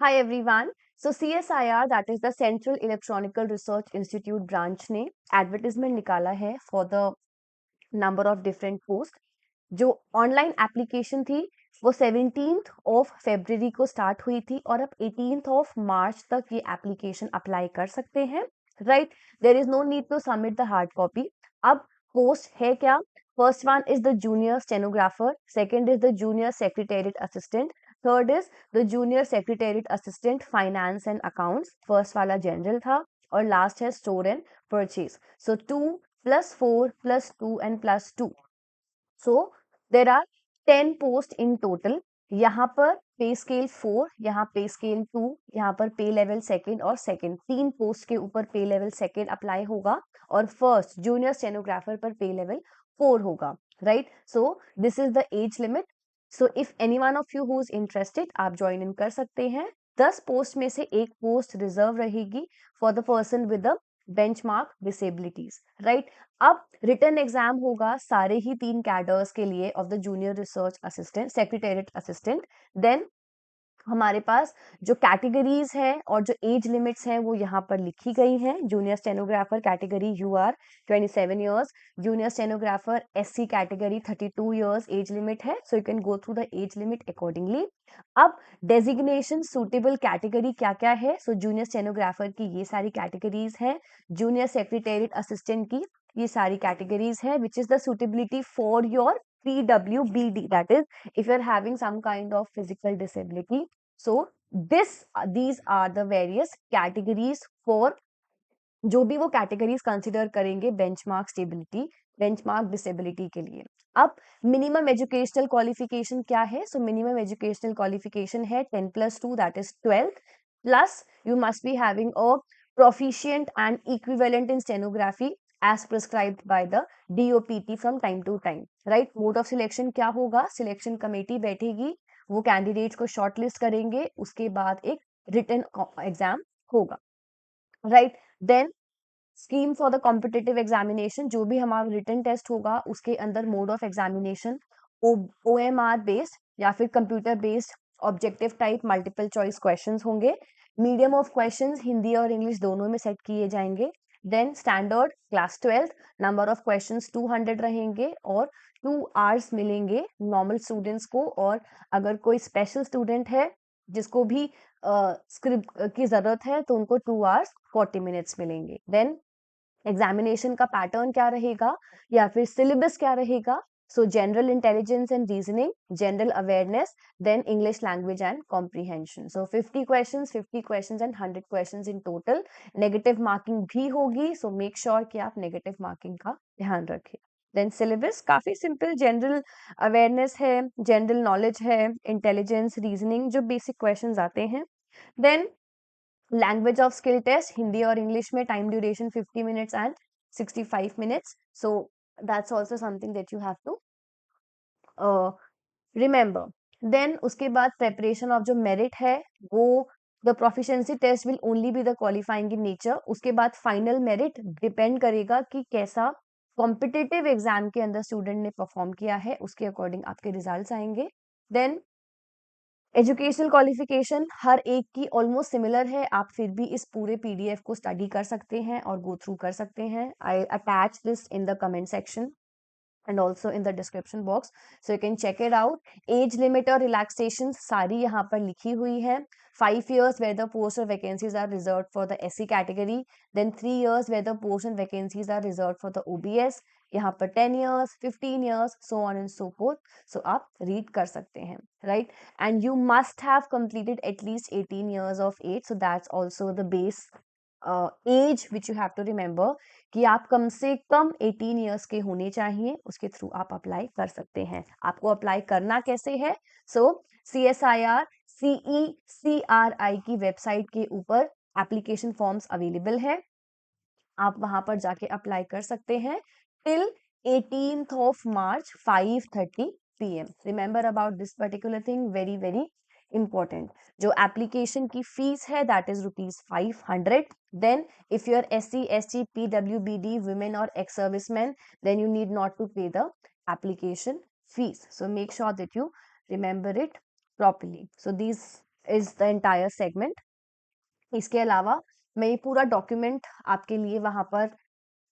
Hi everyone. So CSIR, that is the Central Electronical Research Institute branch ने advertisement निकाला है for the number of different posts. जो online application थी वो 17th of February को start हुई थी और अब 18th ऑफ मार्च तक ये एप्लीकेशन अप्लाई कर सकते हैं, right. There is no need to submit the hard copy. अब पोस्ट है क्या? First one is the junior stenographer, second is the junior secretariat assistant, third is the junior secretariat assistant finance and accounts. First वाला general था और last है store and purchase. So 2 + 4 + 2 and +2. So there are 10 post in total. यहाँ पर पे scale 4, यहाँ पे scale 2, यहाँ पर पे लेवल सेकंड और सेकंड, 3 पोस्ट के ऊपर पे लेवल सेकंड अप्लाई होगा और फर्स्ट जूनियर स्टेनोग्राफर पर पे लेवल 4 होगा, right. So this is the age limit. So if any one of you who is interested, आप ज्वाइन इन कर सकते हैं. 10 पोस्ट में से एक पोस्ट रिजर्व रहेगी for the person with the benchmark disabilities, right. अब रिटन एग्जाम होगा सारे ही 3 कैडर्स के लिए of the junior research assistant secretariat assistant. Then हमारे पास जो कैटेगरीज है और जो एज लिमिट्स हैं वो यहाँ पर लिखी गई हैं. Junior stenographer category UR 27 years, junior stenographer SC category 32 years age limit है. So you can go through the age limit accordingly. अब डेजिग्नेशन सूटेबल कैटेगरी क्या क्या है? सो जूनियर स्टेनोग्राफर की ये सारी कैटेगरीज हैं, जूनियर सेक्रेटेरिएट असिस्टेंट की ये सारी कैटेगरीज है, which is the suitability for your PWBD, that is if you're having some kind of physical disability. So these are the various categories for जो भी वो कैटेगरीज कंसिडर करेंगे benchmark stability, benchmark disability के लिए. अब minimum educational qualification क्या है? So minimum educational qualification है 10 + 2, that is 12th, plus you must be having a proficient and equivalent in stenography as prescribed by the DOPT from time to time, right. Mode of selection क्या होगा? Selection committee बैठेगी, वो candidates को shortlist करेंगे, उसके बाद एक written exam होगा, right. Then scheme for the competitive examination, जो भी हमारा रिटन टेस्ट होगा उसके अंदर mode of examination OMR based या फिर computer based objective type multiple choice questions होंगे. मीडियम ऑफ क्वेश्चंस हिंदी और इंग्लिश दोनों में सेट किए जाएंगे. Then standard class 12, number of questions 200 रहेंगे और 2 आवर्स मिलेंगे नॉर्मल स्टूडेंट्स को. और अगर कोई स्पेशल स्टूडेंट है जिसको भी स्क्रिप्ट की जरूरत है तो उनको 2 आवर्स 40 मिनट्स मिलेंगे. देन एग्जामिनेशन का पैटर्न क्या रहेगा या फिर सिलेबस क्या रहेगा? So general intelligence and reasoning, general awareness, then English language and comprehension. So 50 questions and 100 questions in total. Negative marking भी होगी, सो मेक श्योर कि आप नेगेटिव मार्किंग का ध्यान रखें. देन सिलेबस काफी सिंपल, जनरल अवेयरनेस है, जनरल नॉलेज है, इंटेलिजेंस, रीजनिंग, जो बेसिक क्वेश्चंस आते हैं. Then language of skill test Hindi और इंग्लिश में, time duration 50 minutes and 65 minutes. So that's also something that you have to remember. Then उसके बाद प्रेपरेशन ऑफ जो मेरिट है वो the proficiency test will only be the qualifying in nature. उसके बाद final merit depend करेगा कि कैसा कॉम्पिटिटिव एग्जाम के अंदर स्टूडेंट ने परफॉर्म किया है, उसके अकॉर्डिंग आपके रिजल्ट्स आएंगे. देन एजुकेशनल क्वालिफिकेशन हर एक की ऑलमोस्ट सिमिलर है, आप फिर भी इस पूरे PDF को स्टडी कर सकते हैं और गो थ्रू कर सकते हैं. आई attach this in the comment section and also in the description box, so you can check it out. Age limit और relaxation सारी यहाँ पर लिखी हुई है. 5 years where the post or vacancies are reserved for the SC category, then 3 years where the post and vacancies are reserved for the OBS, यहाँ पर 10 years, 15 years, so on and so forth. So आप read कर सकते हैं, right. And you must have completed at least 18 years of age, so that's also the base age which you have to remember, कि आप कम से कम 18 years के होने चाहिए, उसके थ्रू आप अप्लाई कर सकते हैं. आपको अप्लाई करना कैसे है? सो CSIR CECRI की वेबसाइट के ऊपर एप्लीकेशन फॉर्म्स अवेलेबल है, आप वहां पर जाके अप्लाई कर सकते हैं till 18th of March 5:30 PM. Remember about this particular thing, very very important. जो एप्लीकेशन की फीस है that is ₹500. Then if you are SC ST PWBD women or ex servicemen, then you need not to pay the application fees. So make sure that you remember it properly. So these is the entire segment. इसके अलावा मैं ये पूरा document आपके लिए वहां पर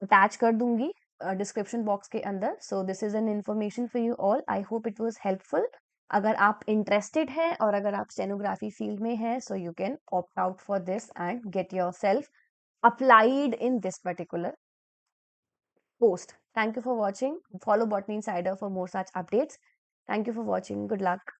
attach कर दूंगी डिस्क्रिप्शन बॉक्स के अंदर। सो this is an information for you all. I hope it was helpful. अगर आप इंटरेस्टेड हैं और अगर आप स्टेनोग्राफी फील्ड में हैं, सो you can opt out for this and get your self applied in this particular post. Thank you for watching. Follow Botany Insider for more such updates. Thank you for watching. Good luck.